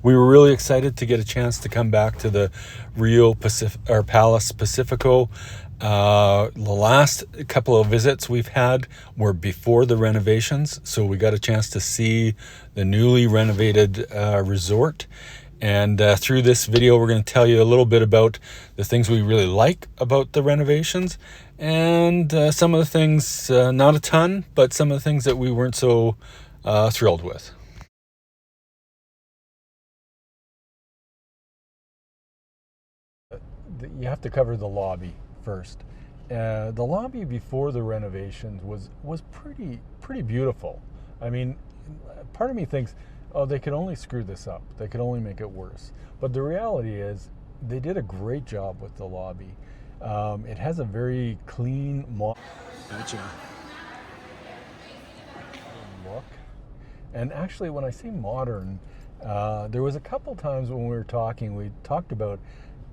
we were really excited to get a chance to come back to the Palace Pacifico. The last couple of visits we've had were before the renovations, so we got a chance to see the newly renovated resort. And through this video, we're going to tell you a little bit about the things we really like about the renovations, and some of the things, not a ton, but some of the things that we weren't so thrilled with. You have to cover the lobby first. The lobby before the renovations was pretty beautiful. I mean, part of me thinks, oh, they could only screw this up. They could only make it worse. But the reality is, they did a great job with the lobby. It has a very clean look. And actually, when I say modern, there was a couple times when we were talking, we talked about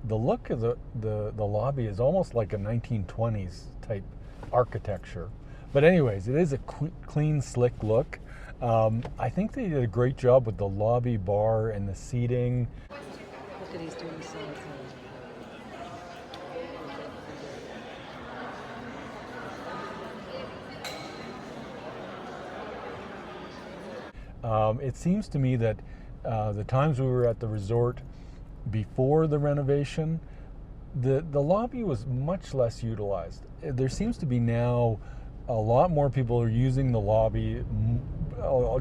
the look of the lobby is almost like a 1920s type architecture. But anyways, it is a clean, slick look. I think they did a great job with the lobby bar and the seating. Look at he's doing the same thing. It seems to me that the times we were at the resort before the renovation, the lobby was much less utilized. There seems to be now a lot more people are using the lobby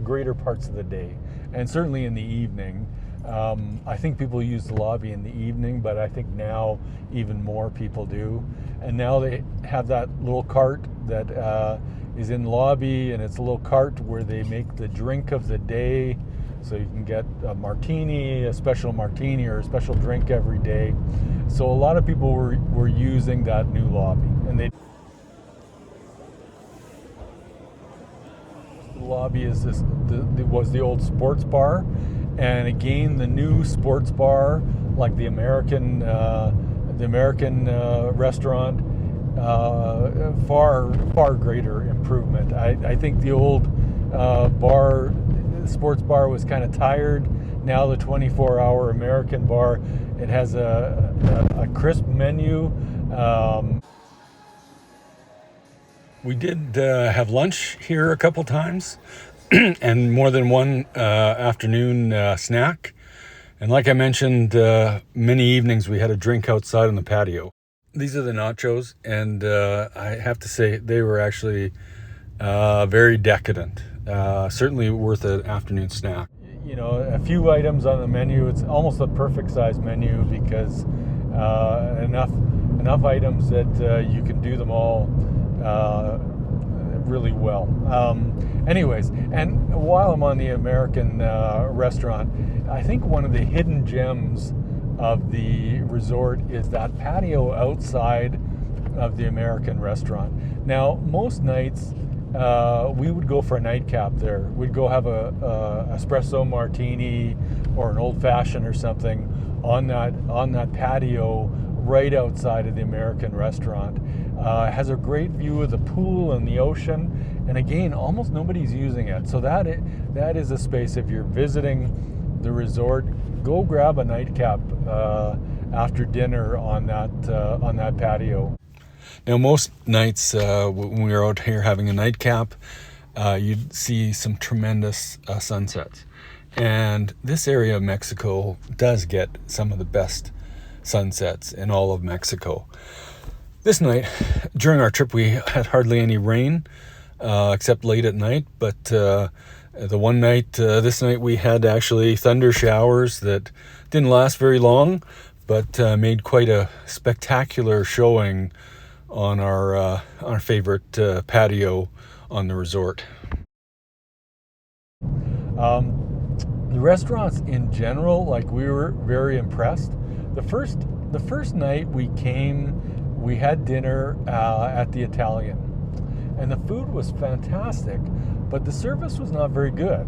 greater parts of the day, and certainly in the evening. I think people use the lobby in the evening, but I think now even more people do. And now they have that little cart that is in the lobby, and it's a little cart where they make the drink of the day. So you can get a martini, a special martini, or a special drink every day. So a lot of people were using that new lobby, and the lobby is was the old sports bar, and again the new sports bar, like the American restaurant, far greater improvement. I think the old sports bar was kind of tired. Now the 24-hour American bar, it has a crisp menu. We did have lunch here a couple times and more than one afternoon snack. And like I mentioned, many evenings we had a drink outside on the patio. These are the nachos, and I have to say they were actually very decadent. Certainly worth an afternoon snack. You know, a few items on the menu. It's almost a perfect size menu because enough items that you can do them all really well. Anyways, and while I'm on the American restaurant, I think one of the hidden gems of the resort is that patio outside of the American restaurant. Now, most nights we would go for a nightcap there. We'd go have a espresso martini or an old-fashioned or something on that patio right outside of the American restaurant. It has a great view of the pool and the ocean, and again, almost nobody's using it. So that is a space, if you're visiting the resort, go grab a nightcap after dinner on that patio. Now, most nights when we were out here having a nightcap, you'd see some tremendous sunsets. And this area of Mexico does get some of the best sunsets in all of Mexico. This night, during our trip, we had hardly any rain, except late at night. But the one night, this night, we had actually thunder showers that didn't last very long, but made quite a spectacular showing on our favorite patio on the resort. The restaurants in general, like, we were very impressed. The first night we came, we had dinner at the Italian, and the food was fantastic, but the service was not very good.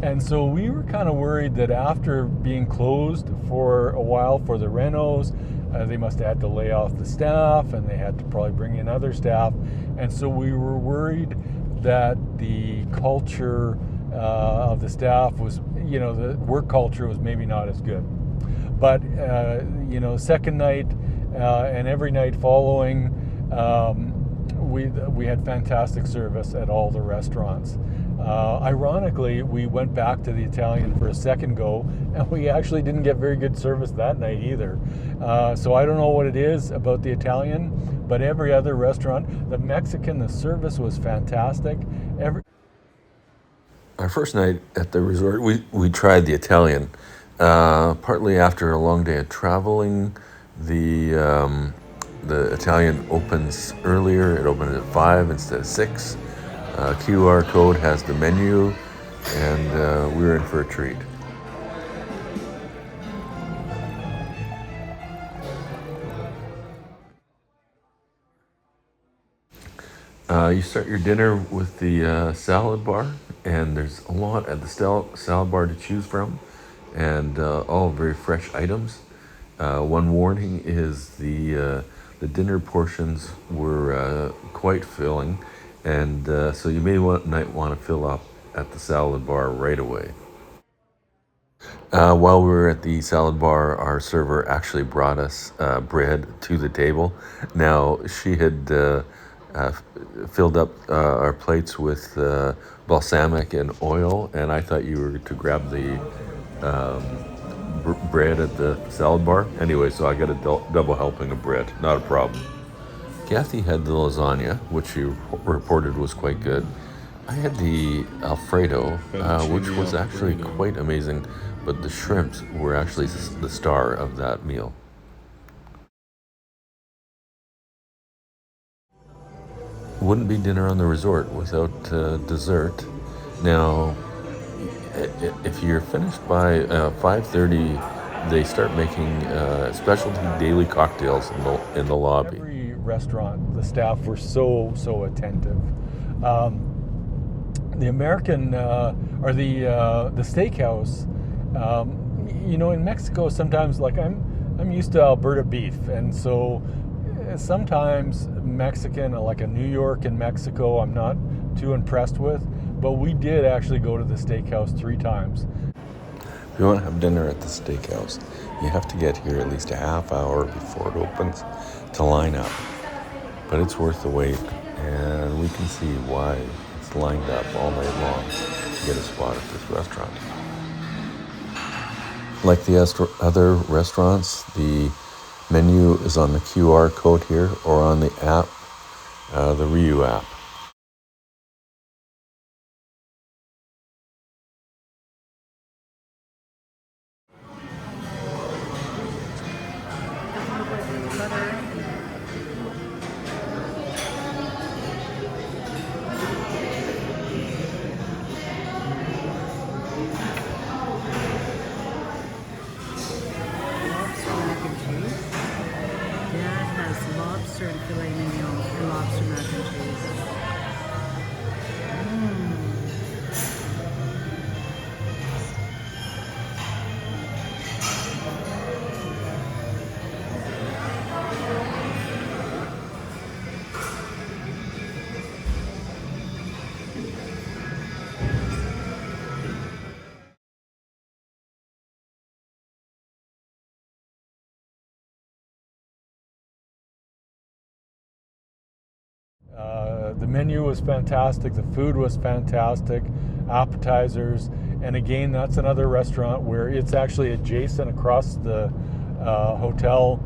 And so we were kind of worried that after being closed for a while for the renos, they must have had to lay off the staff, and they had to probably bring in other staff. And so we were worried that the culture of the staff was, the work culture was maybe not as good. But second night and every night following, we had fantastic service at all the restaurants. Ironically, we went back to the Italian for a second go, and we actually didn't get very good service that night either. So I don't know what it is about the Italian, but every other restaurant, the Mexican, the service was fantastic. Our first night at the resort, we tried the Italian. Partly after a long day of traveling, the Italian opens earlier. It opened at 5 instead of 6. QR code has the menu, and we were in for a treat. You start your dinner with the salad bar, and there's a lot at the salad bar to choose from, and all very fresh items. One warning is the dinner portions were quite filling, and so you might want to fill up at the salad bar right away. While we were at the salad bar, our server actually brought us bread to the table. Now, she had filled up our plates with balsamic and oil, and I thought you were to grab the bread at the salad bar. Anyway, so I got a double helping of bread, not a problem. Kathy had the lasagna, which she reported was quite good. I had the Alfredo, which was actually quite amazing, but the shrimps were actually the star of that meal. Wouldn't be dinner on the resort without dessert. Now, if you're finished by 5:30, they start making specialty daily cocktails in the lobby. Every restaurant, the staff were so attentive. The American or the Steakhouse, in Mexico sometimes, like I'm used to Alberta beef, and so sometimes Mexican, like a New York and Mexico, I'm not too impressed with. But we did actually go to the Steakhouse 3 times. If you want to have dinner at the Steakhouse, you have to get here at least a half hour before it opens to line up. But it's worth the wait, and we can see why it's lined up all night long to get a spot at this restaurant. Like the other restaurants, the menu is on the QR code here or on the app, the Riu app. Lobster and filet mignon and lobster mac and cheese. The menu was fantastic. The food was fantastic. Appetizers, and again, that's another restaurant where it's actually adjacent across the hotel.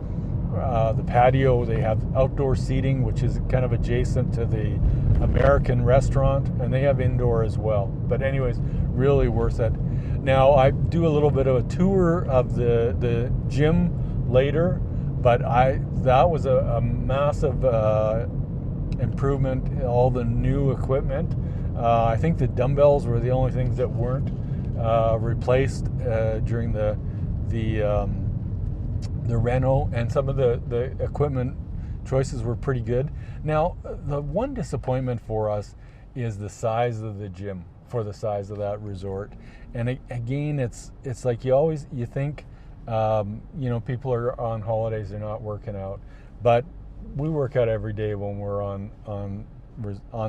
The patio, they have outdoor seating, which is kind of adjacent to the American restaurant, and they have indoor as well. But anyways, really worth it. Now, I do a little bit of a tour of the gym later, but that was a massive improvement, all the new equipment. I think the dumbbells were the only things that weren't replaced during the Reno, and some of the equipment choices were pretty good. Now, the one disappointment for us is the size of the gym for the size of that resort. And again, it's like you think, people are on holidays, they're not working out, but we work out every day when we're on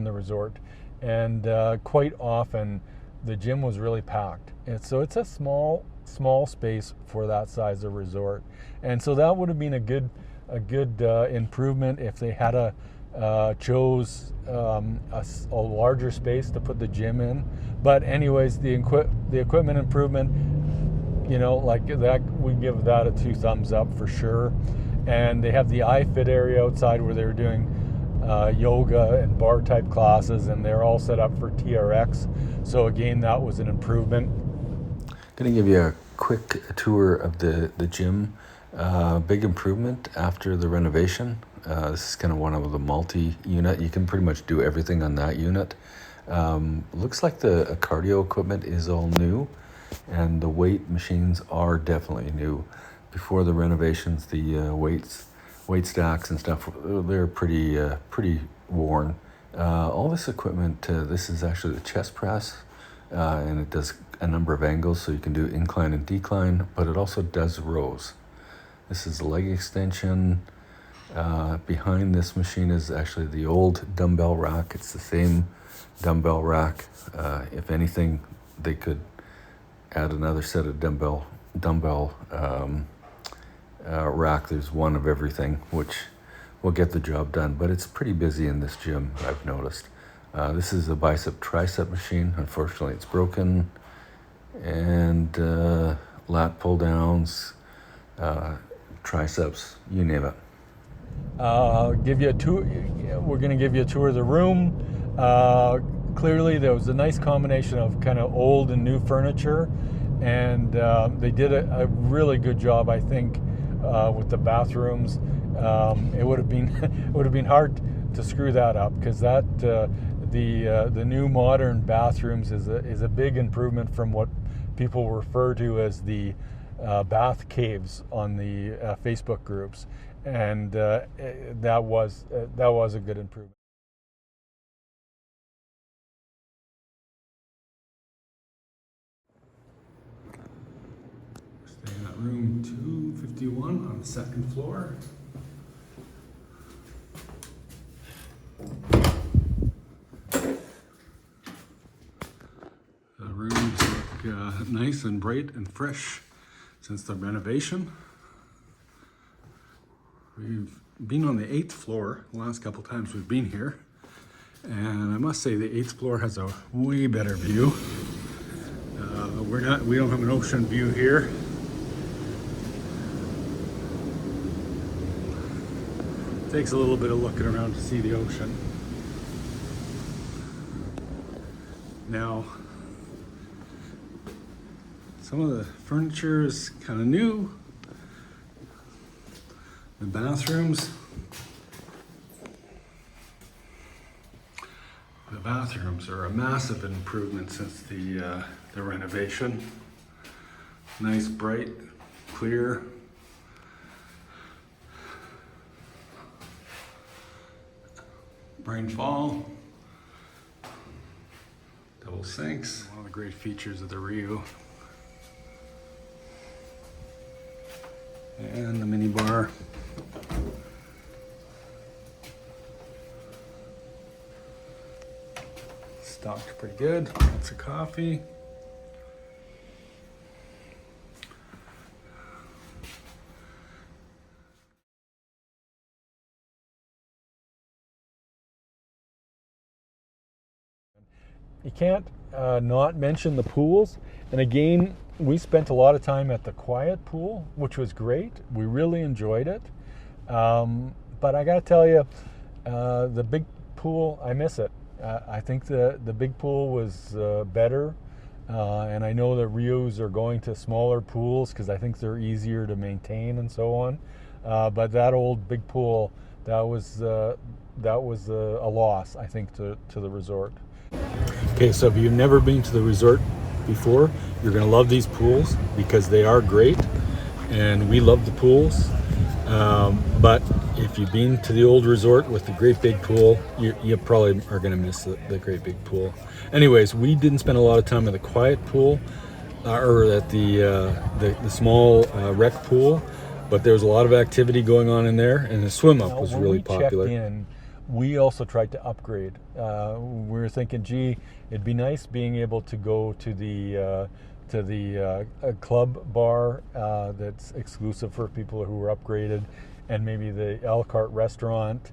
the resort, and quite often the gym was really packed. And so it's a small space for that size of resort. And so that would have been a good improvement if they had chose a larger space to put the gym in. But anyways, the equipment improvement, like that, we give that a 2 thumbs up for sure. And they have the iFit area outside where they're doing yoga and bar type classes, and they're all set up for TRX. So again, that was an improvement. Going to give you a quick tour of the gym. Big improvement after the renovation. This is kind of one of the multi-unit. You can pretty much do everything on that unit. Looks like the cardio equipment is all new, and the weight machines are definitely new. Before the renovations, the weight stacks and stuff, they're pretty worn. All this equipment, this is actually the chest press, and it does a number of angles, so you can do incline and decline, but it also does rows. This is leg extension. Behind this machine is actually the old dumbbell rack. It's the same dumbbell rack. If anything, they could add another set of dumbbell rack. There's one of everything, which will get the job done. But it's pretty busy in this gym, I've noticed. This is a bicep tricep machine. Unfortunately, it's broken. And lat pull downs, triceps, you name it. Give you a tour. We're going to give you a tour of the room. Clearly, there was a nice combination of kind of old and new furniture, and they did a really good job, I think, with the bathrooms. It would have been hard to screw that up, because that the new modern bathrooms is a big improvement from what people refer to as the bath caves on the Facebook groups, and that was a good improvement. We're staying at room 251 on the second floor. The rooms look nice and bright and fresh since the renovation. We've been on the 8th floor the last couple times we've been here, and I must say the 8th floor has a way better view. We don't have an ocean view here. Takes a little bit of looking around to see the ocean. Now, some of the furniture is kind of new. The bathrooms. The bathrooms are a massive improvement since the renovation. Nice, bright, clear. Rainfall. Double sinks. One of the great features of the Riu. And the mini bar. Stocked pretty good. Lots of coffee. You can't not mention the pools. And again, we spent a lot of time at the quiet pool, which was great. We really enjoyed it. But I got to tell you, the big pool, I miss it. I think the big pool was better. And I know the Rius are going to smaller pools because I think they're easier to maintain and so on. But that old big pool, that was a loss, I think, to the resort. Okay, so if you've never been to the resort before, you're going to love these pools because they are great, and we love the pools. But if you've been to the old resort with the great big pool, you probably are going to miss the great big pool. Anyways, we didn't spend a lot of time at the quiet pool or at the small rec pool, but there was a lot of activity going on in there, and the swim up was really popular. Checked in, we also tried to upgrade. We were thinking, gee, it'd be nice being able to go to the a club bar that's exclusive for people who were upgraded, and maybe the a la carte restaurant.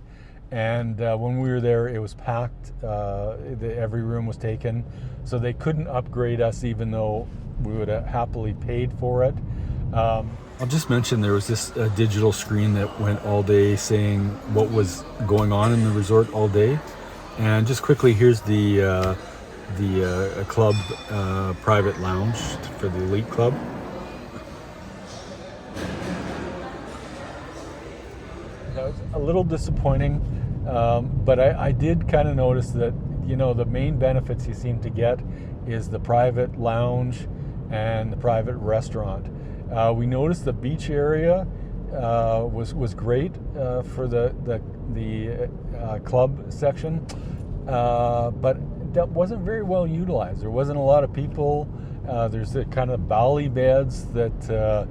And when we were there, it was packed. Every room was taken, so they couldn't upgrade us, even though we would have happily paid for it. I'll just mention there was this digital screen that went all day saying what was going on in the resort all day. And just quickly, here's the club private lounge for the elite club. That was a little disappointing, but I did kind of notice that, you know, the main benefits you seem to get is the private lounge and the private restaurant. We noticed the beach area was great for the club section, but that wasn't very well utilized. There wasn't a lot of people. There's the kind of bally beds that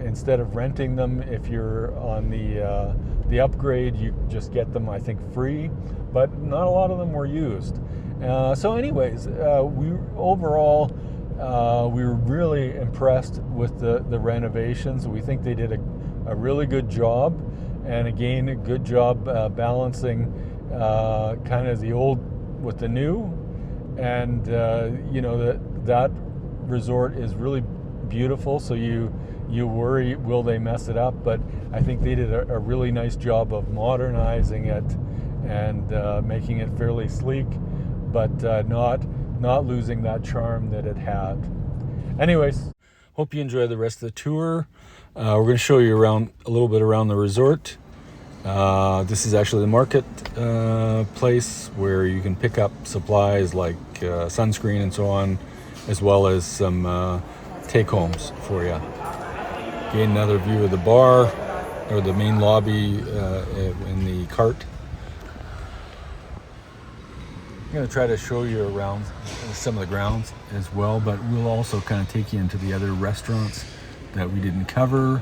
instead of renting them, if you're on the upgrade, you just get them, I think, free, but not a lot of them were used. So anyways, we were really impressed with the renovations. We think they did a really good job, and again, a good job balancing kind of the old with the new. And you know, that resort is really beautiful, so you worry, will they mess it up? But I think they did a really nice job of modernizing it and making it fairly sleek, but not losing that charm that it had. Anyways, hope you enjoy the rest of the tour. We're going to show you around a little bit around the resort. This is actually the market place where you can pick up supplies like sunscreen and so on, as well as some take-homes for you. Again, another view of the bar, or the main lobby in the cart. I'm going to try to show you around some of the grounds as well, but we'll also kind of take you into the other restaurants that we didn't cover,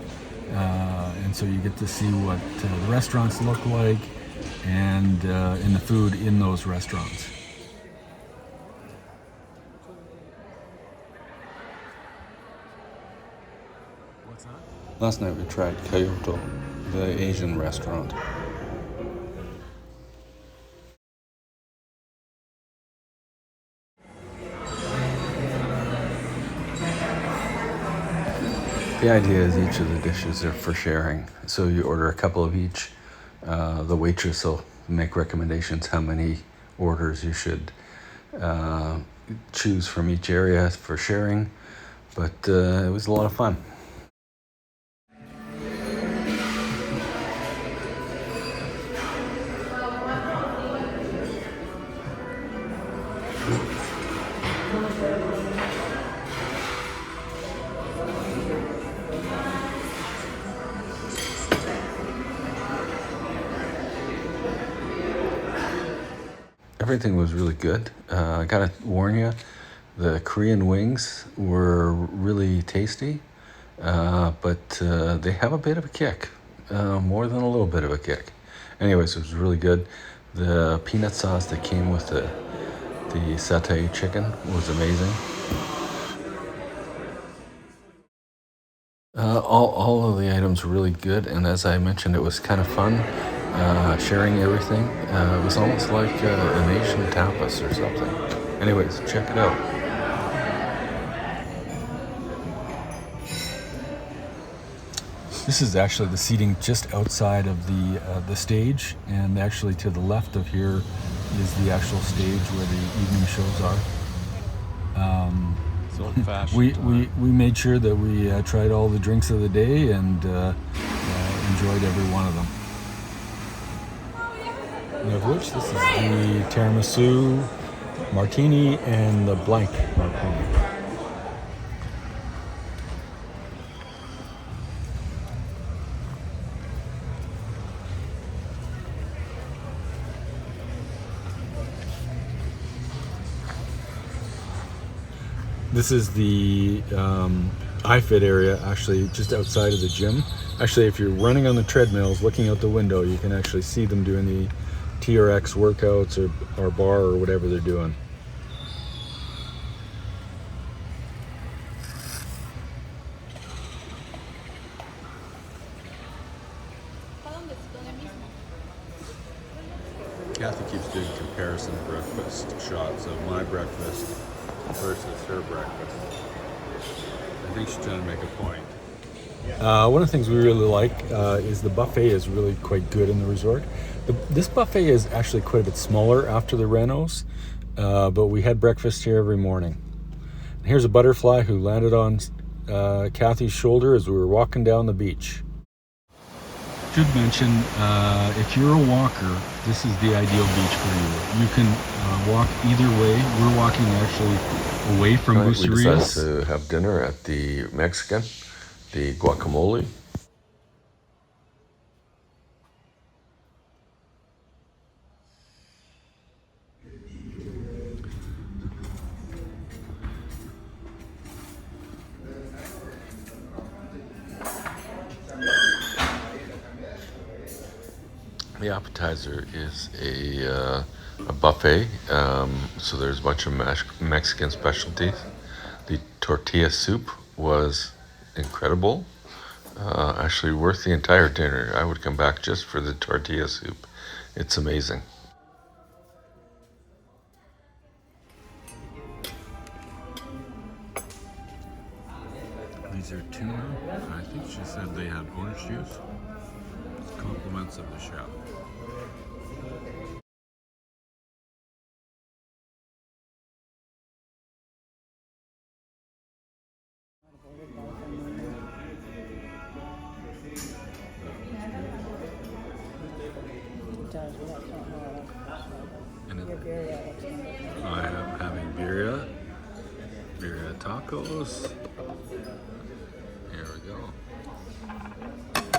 and so you get to see what the restaurants look like and the food in those restaurants. What's that? Last night we tried Kyoto, the Asian restaurant. The idea is each of the dishes are for sharing. So you order a couple of each. The waitress will make recommendations how many orders you should choose from each area for sharing. But it was a lot of fun. Everything was really good. I gotta warn you, the Korean wings were really tasty, but they have a bit of a kick, more than a little bit of a kick. Anyways, it was really good. The peanut sauce that came with the satay chicken was amazing. All of the items were really good, and as I mentioned, it was kind of fun. Sharing everything. It was almost like an Asian tapas or something. Anyways, check it out. This is actually the seating just outside of the stage, and actually to the left of here is the actual stage where the evening shows are. So old-fashioned. We made sure that we tried all the drinks of the day and enjoyed every one of them. Of which this is the tiramisu martini and the blank martini. This is the iFit area, actually just outside of the gym. Actually, if you're running on the treadmills, looking out the window, you can actually see them doing TRX workouts or bar or whatever they're doing. Kathy keeps doing comparison breakfast shots of my breakfast versus her breakfast. I think she's trying to make a point. One of the things we really like is the buffet is really quite good in the resort. This buffet is actually quite a bit smaller after the renos, but we had breakfast here every morning. And here's a butterfly who landed on Kathy's shoulder as we were walking down the beach. Should mention, if you're a walker, this is the ideal beach for you. You can walk either way. We're walking actually away from Bucerias. We decided to have dinner at the Mexican, the guacamole. The appetizer is a buffet, so there's a bunch of Mexican specialties. The tortilla soup was incredible, actually worth the entire dinner. I would come back just for the tortilla soup. It's amazing. These are tuna. I think she said they had orange juice. It's compliments of the chef. And I am having birria tacos. Here we go.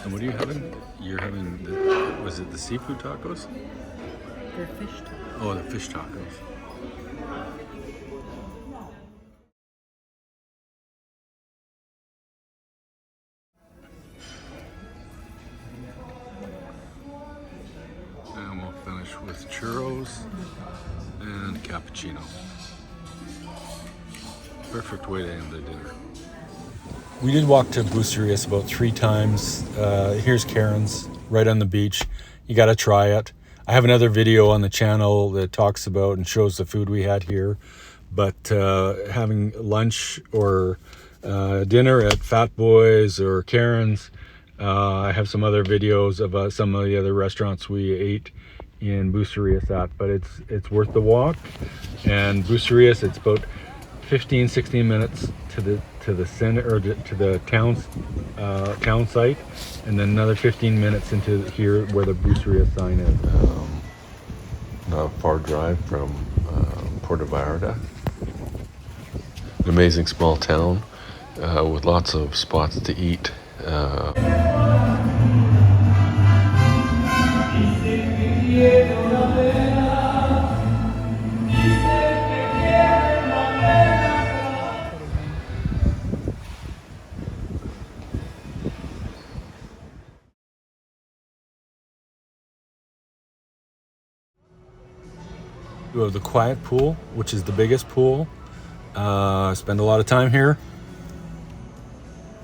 And what are you having? You're having was it the seafood tacos? They're fish tacos. Oh, the fish tacos. And we'll finish with churros and cappuccino. Perfect way to end the dinner. We did walk to Bucerias about 3 times. Here's Karen's right on the beach. You got to try it. I have another video on the channel that talks about and shows the food we had here. But having lunch or dinner at Fat Boys or Karen's, I have some other videos of some of the other restaurants we ate in Bucerias at. But it's worth the walk. And Bucerias, it's about 15-16 minutes to the center or to the town site, and then another 15 minutes into here where the Bucerias sign is. Not a far drive from Puerto Vallarta. An amazing small town with lots of spots to eat. We have the quiet pool, which is the biggest pool. Spend a lot of time here.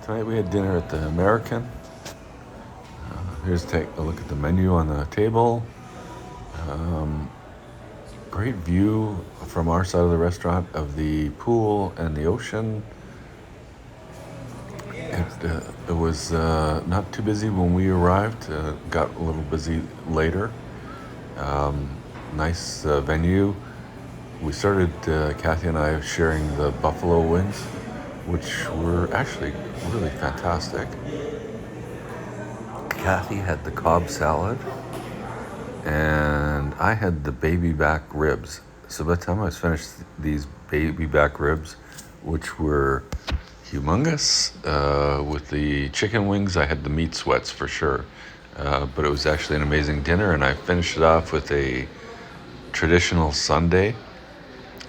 Tonight we had dinner at the American. Here's take a look at the menu on the table. Great view from our side of the restaurant of the pool and the ocean. It was not too busy when we arrived. Got a little busy later. Nice venue. We started, Kathy and I, sharing the buffalo wings, which were actually really fantastic. Kathy had the Cobb salad, and I had the baby back ribs. So by the time I was finished these baby back ribs, which were humongous, with the chicken wings, I had the meat sweats for sure. But it was actually an amazing dinner, and I finished it off with a traditional sundae.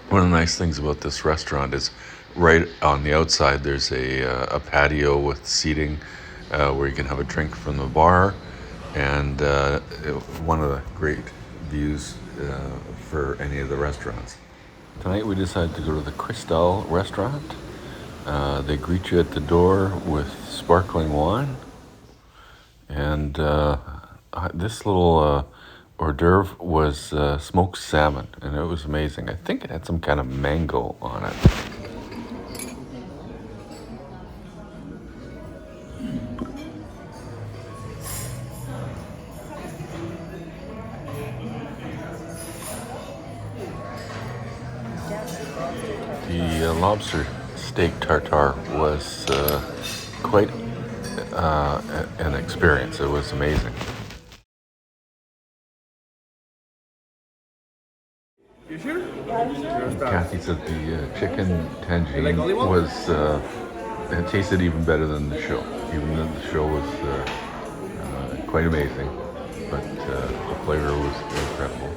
One of the nice things about this restaurant is right on the outside there's a patio with seating where you can have a drink from the bar, and one of the great views for any of the restaurants. Tonight we decided to go to the Cristal restaurant. They greet you at the door with sparkling wine. And this little hors d'oeuvre was smoked salmon, and it was amazing. I think it had some kind of mango on it. The lobster steak tartare was quite an experience. It was amazing. You sure? Kathy said the chicken tangine was, it tasted even better than the show. Even though the show was quite amazing, but the flavor was incredible.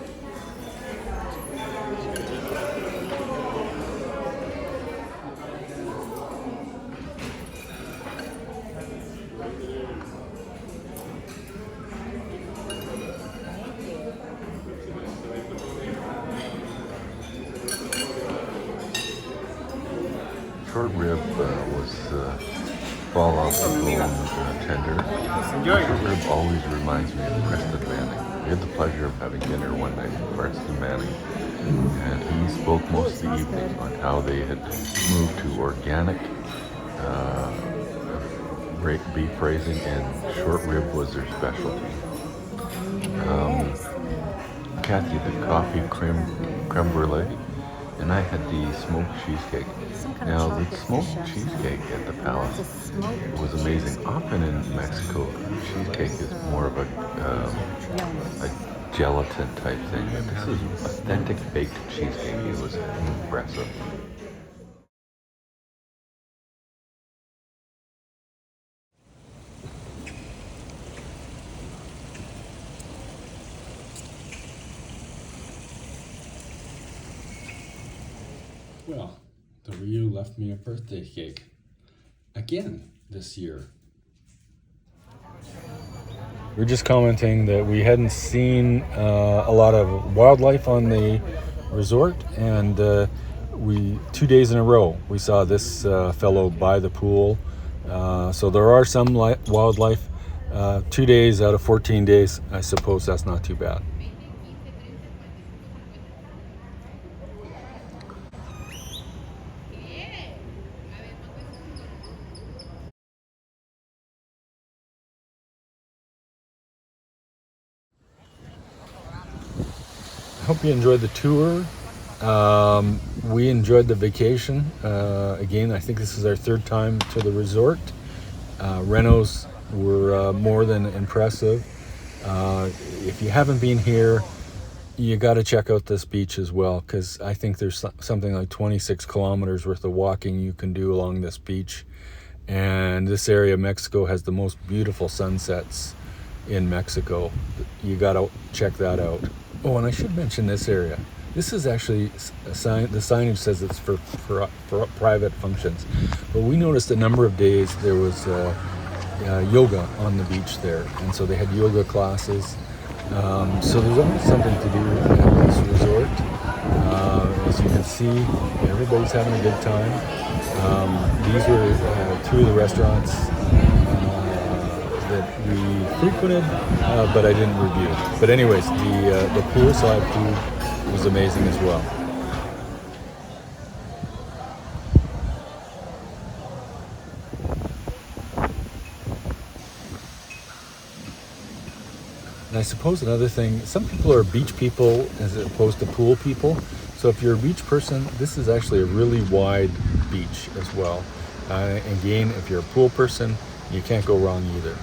Short rib was fall off the bone tender. Short rib always reminds me of Preston Manning. We had the pleasure of having dinner one night with Preston Manning, and he spoke most of the evening on how they had moved to organic beef raising, and short rib was their specialty. Kathy had the coffee creme brulee, and I had the smoked cheesecake. Now, the smoked cheesecake at the Palace was amazing. Often in Mexico, cheesecake is more of a gelatin type thing, but this is authentic baked cheesecake. It was impressive. Well, the Riu left me a birthday cake. Again this year. We're just commenting that we hadn't seen a lot of wildlife on the resort, and 2 days in a row we saw this fellow by the pool. So there are some wildlife. 2 days out of 14 days, I suppose that's not too bad. I hope you enjoyed the tour. We enjoyed the vacation. Again, I think this is our third time to the resort. Renos were more than impressive. If you haven't been here, you got to check out this beach as well, because I think there's something like 26 kilometers worth of walking you can do along this beach. And this area of Mexico has the most beautiful sunsets in Mexico. You got to check that out. Oh, and I should mention this area. This is actually a sign. The signage says it's for private functions, but we noticed a number of days there was yoga on the beach there, and so they had yoga classes. So there's always something to do at this resort. As you can see, everybody's having a good time. These were two of the restaurants that we frequented, but I didn't review. But anyways, the poolside food was amazing as well. And I suppose another thing, some people are beach people as opposed to pool people. So if you're a beach person, this is actually a really wide beach as well. Again, if you're a pool person, you can't go wrong either.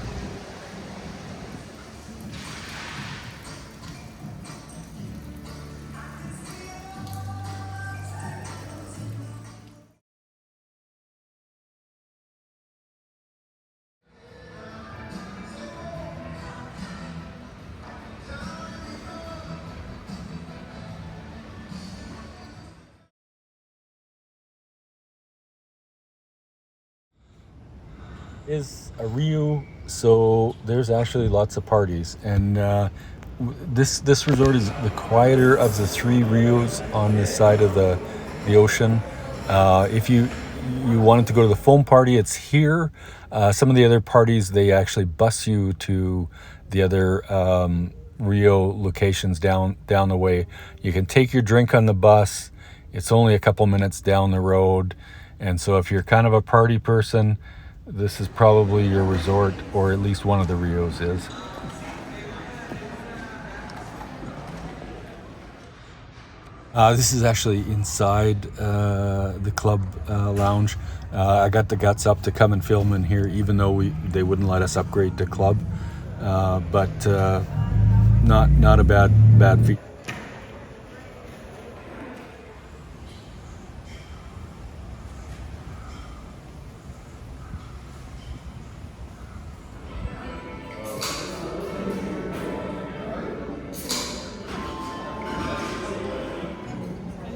Is a Riu, so there's actually lots of parties, and this resort is the quieter of the three Rios on this side of the ocean. If you wanted to go to the foam party, it's here. Some of the other parties, they actually bus you to the other Rio locations down the way. You can take your drink on the bus. It's only a couple minutes down the road. And so if you're kind of a party person, this is probably your resort, or at least one of the Rios is. This is actually inside the club lounge. I got the guts up to come and film in here, even though they wouldn't let us upgrade to club. But not a bad feat.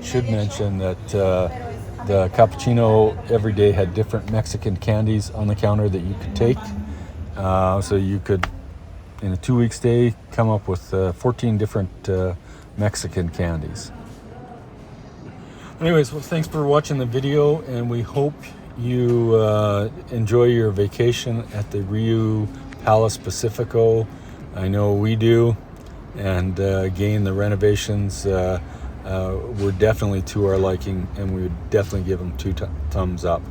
Should mention that the cappuccino every day had different Mexican candies on the counter that you could take. So you could, in a 2-week stay, come up with 14 different Mexican candies. Anyways, well, thanks for watching the video, and we hope you enjoy your vacation at the Riu Palace Pacifico. I know we do. And again, the renovations were definitely to our liking, and we would definitely give them 2 thumbs up.